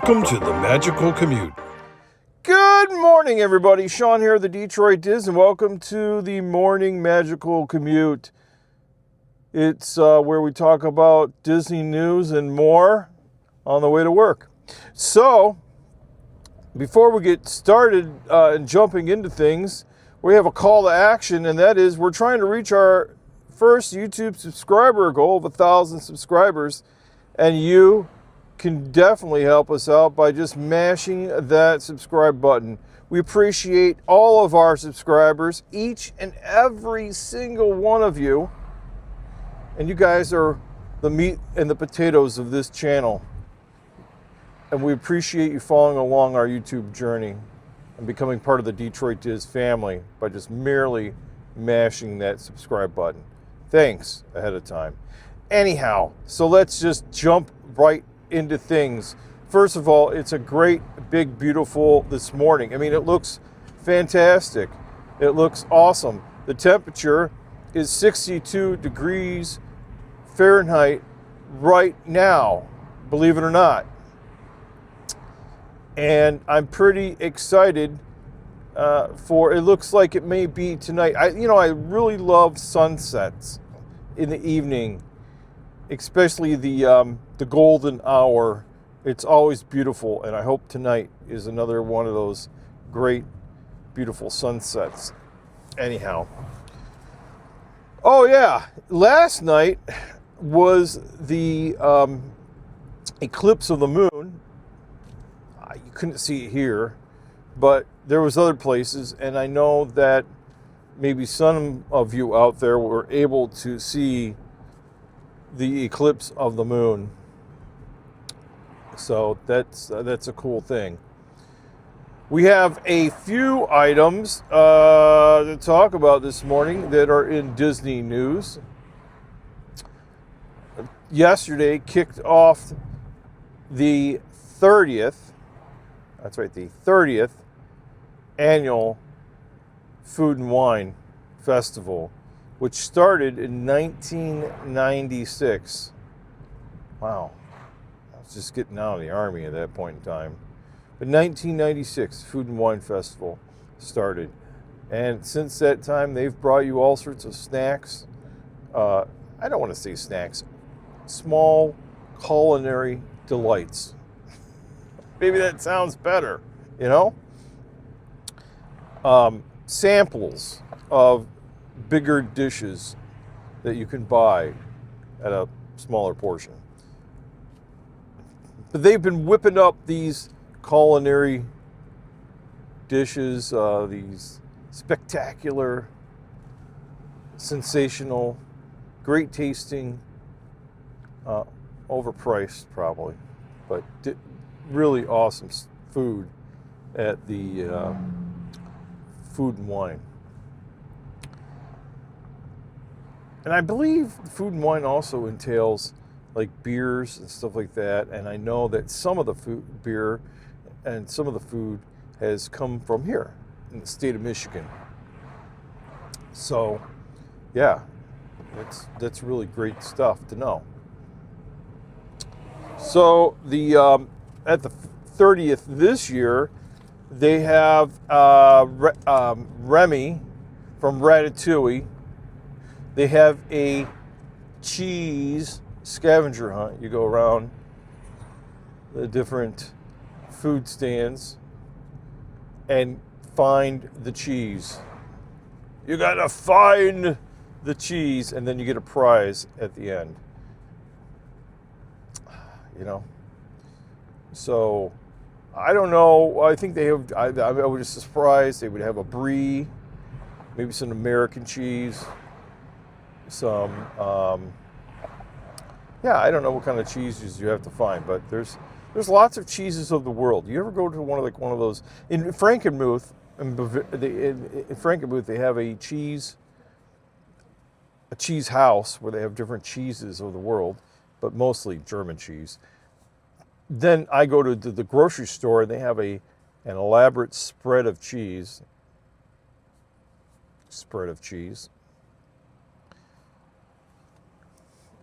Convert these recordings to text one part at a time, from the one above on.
Welcome to the Magical Commute. Good morning, everybody. Sean here, the Detroit Diz, and welcome to the Morning Magical Commute. It's where we talk about Disney news and more on the way to work. So, before we get started and jumping into things, we have a call to action, and that is we're trying to reach our first YouTube subscriber goal of 1,000 subscribers, and you can definitely help us out by just mashing that subscribe button. We appreciate all of our subscribers, each and every single one of you. And you guys are the meat and the potatoes of this channel. And we appreciate you following along our YouTube journey and becoming part of the Detroit Diz family by just merely mashing that subscribe button. Thanks ahead of time. Anyhow, so let's just jump right into things. First of all, it's a great, big, beautiful this morning. I mean, it looks fantastic. It looks awesome. The temperature is 62 degrees Fahrenheit right now, believe it or not. And I'm pretty excited for, it looks like it may be tonight. I really love sunsets in the evening, especially the golden hour. It's always beautiful, and I hope tonight is another one of those great, beautiful sunsets. Anyhow. Oh yeah, last night was the eclipse of the moon. You couldn't see it here, but there was other places, and I know that maybe some of you out there were able to see the eclipse of the moon. So that's a cool thing. We have a few items to talk about this morning that are in Disney news. Yesterday kicked off the 30th, that's right, the 30th annual Food and Wine Festival, which started in 1996. Wow. I was just getting out of the Army at that point in time. But 1996, Food and Wine Festival started. And since that time, they've brought you all sorts of snacks. I don't want to say snacks. Small culinary delights. Maybe that sounds better, you know? Samples of bigger dishes that you can buy at a smaller portion. But they've been whipping up these culinary dishes, these spectacular, sensational, great tasting, overpriced probably, but really awesome food at the Food and Wine. And I believe Food and Wine also entails like beers and stuff like that. And I know that some of the beer and some of the food has come from here in the state of Michigan. So, yeah, that's really great stuff to know. So at the 30th this year, they have Remy from Ratatouille. They have a cheese scavenger hunt. You go around the different food stands and find the cheese. You gotta find the cheese, and then you get a prize at the end. You know? So, I don't know. I think they have, I was surprised they would have a brie, maybe some American cheese. Some, I don't know what kind of cheeses you have to find, but there's lots of cheeses of the world. You ever go to one of those in Frankenmuth? In Frankenmuth, they have a cheese house where they have different cheeses of the world, but mostly German cheese. Then I go to the grocery store and they have an elaborate spread of cheese.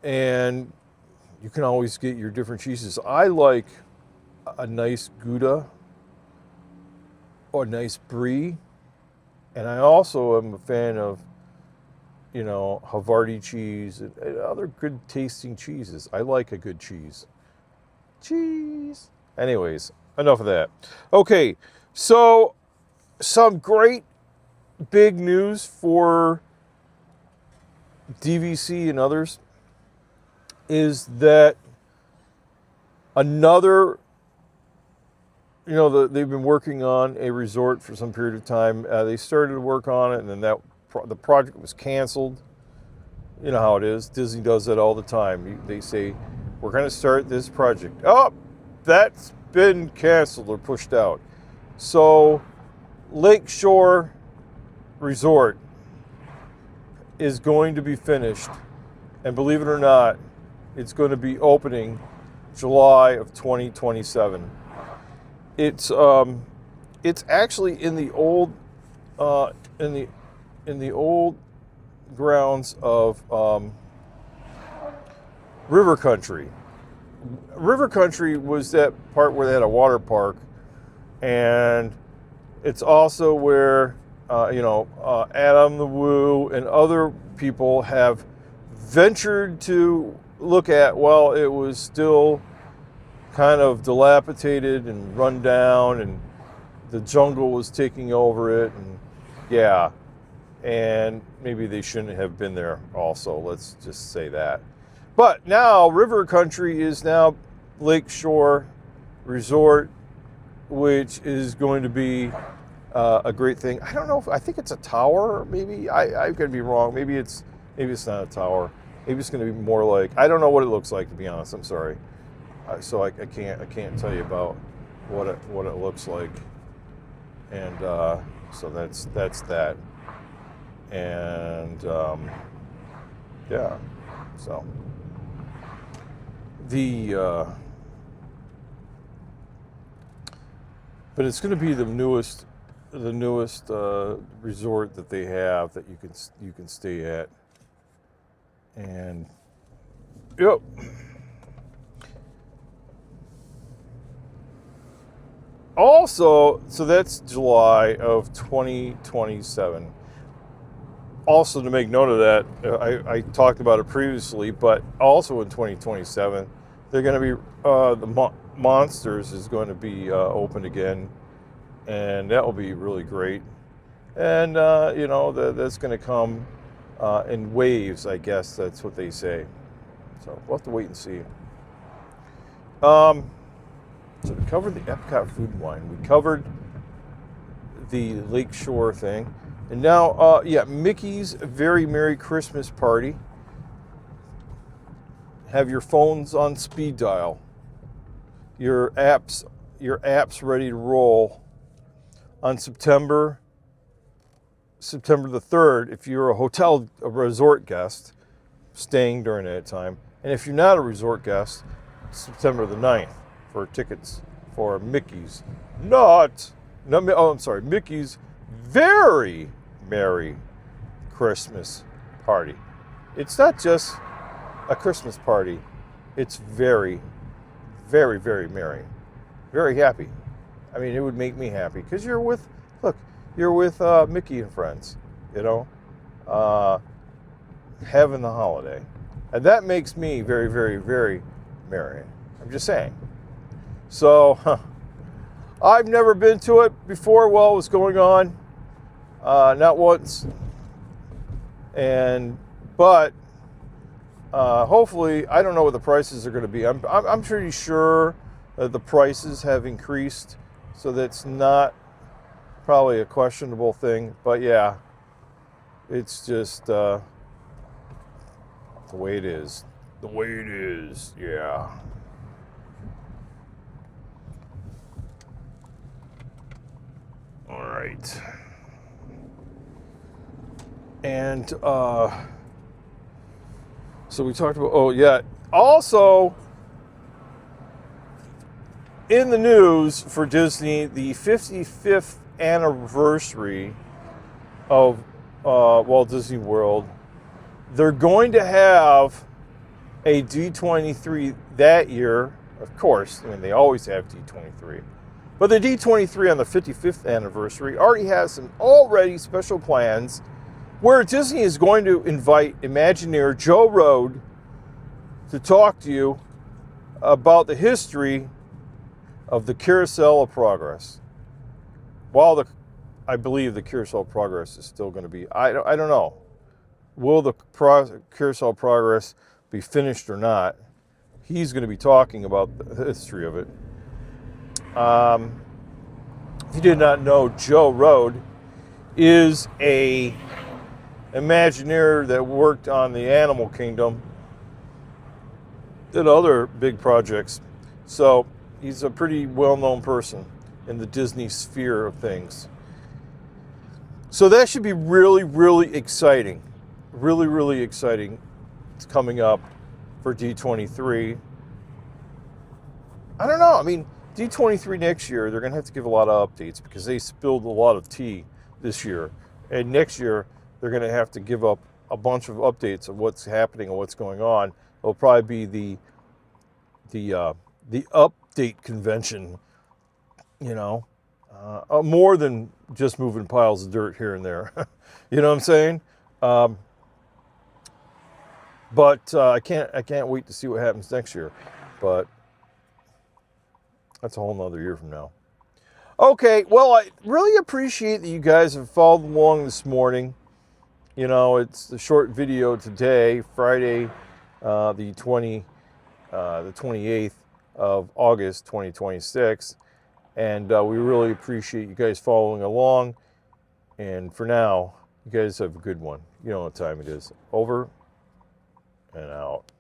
And you can always get your different cheeses. I like a nice Gouda or a nice Brie. And I also am a fan of, Havarti cheese and other good tasting cheeses. I like a good cheese. Cheese. Anyways, enough of that. Okay, so some great big news for DVC and others is that another, they've been working on a resort for some period of time. They started to work on it, and then the project was canceled. You know how it is. Disney does that all the time. They say, we're going to start this project. Oh, that's been canceled or pushed out. So Lakeshore Resort is going to be finished. And believe it or not, it's going to be opening July of 2027. It's actually in the old in the old grounds of River Country. River Country was that part where they had a water park, and it's also where Adam the Woo and other people have ventured to look at while it was still kind of dilapidated and run down, and the jungle was taking over it, and maybe they shouldn't have been there also, let's just say that. But now River Country is now Lakeshore Resort, which is going to be a great thing. I don't know I think it's a tower, maybe. I could be wrong. Maybe it's not a tower. Maybe it's going to be more like, I don't know what it looks like, to be honest. I'm sorry. So I can't tell you about what it looks like, and so that's that, and so but it's going to be the newest resort that they have that you can stay at, and yep. Also, so that's July of 2027. Also, to make note of that, I talked about it previously, but also in 2027, they're going to be, the Monsters is going to be open again, and that will be really great. And, that's going to come in waves, I guess that's what they say. So we'll have to wait and see. So we covered the Epcot Food and Wine. We covered the Lakeshore thing. And now, Mickey's Very Merry Christmas Party. Have your phones on speed dial. Your apps ready to roll on September the 3rd, if you're a resort guest staying during that time. And if you're not a resort guest, September the 9th. For tickets for Mickey's Mickey's Very Merry Christmas Party. It's not just a Christmas party. It's very, very, very merry. Very happy. I mean, it would make me happy because you're with Mickey and friends, having the holiday. And that makes me very, very, very merry. I'm just saying. So, I've never been to it before while it was going on, not once, but hopefully, I don't know what the prices are going to be. I'm pretty sure that the prices have increased, so that's not probably a questionable thing. But yeah, it's just the way it is. The way it is, yeah. All right. And so we talked about, also in the news for Disney, the 55th anniversary of Walt Disney World, they're going to have a D23 that year Of course, I mean, they always have D23. But the D23 on the 55th anniversary already has some already special plans where Disney is going to invite Imagineer Joe Rohde to talk to you about the history of the Carousel of Progress. While I believe the Carousel of Progress is still going to be, I don't know. Will the Carousel of Progress be finished or not? He's going to be talking about the history of it. If you did not know, Joe Rohde is a Imagineer that worked on the Animal Kingdom, did other big projects. So he's a pretty well-known person in the Disney sphere of things. So that should be really, really exciting. Really, really exciting. It's coming up for D23. I don't know. I mean, D23 next year, they're going to have to give a lot of updates because they spilled a lot of tea this year. And next year, they're going to have to give up a bunch of updates of what's happening and what's going on. It'll probably be the update convention, you know, more than just moving piles of dirt here and there. You know what I'm saying? But I can't wait to see what happens next year. But that's a whole nother year from now. Okay, well, I really appreciate that you guys have followed along this morning. You know, it's the short video today, Friday, the 28th of August, 2026. And we really appreciate you guys following along. And for now, you guys have a good one. You know what time it is. Over and out.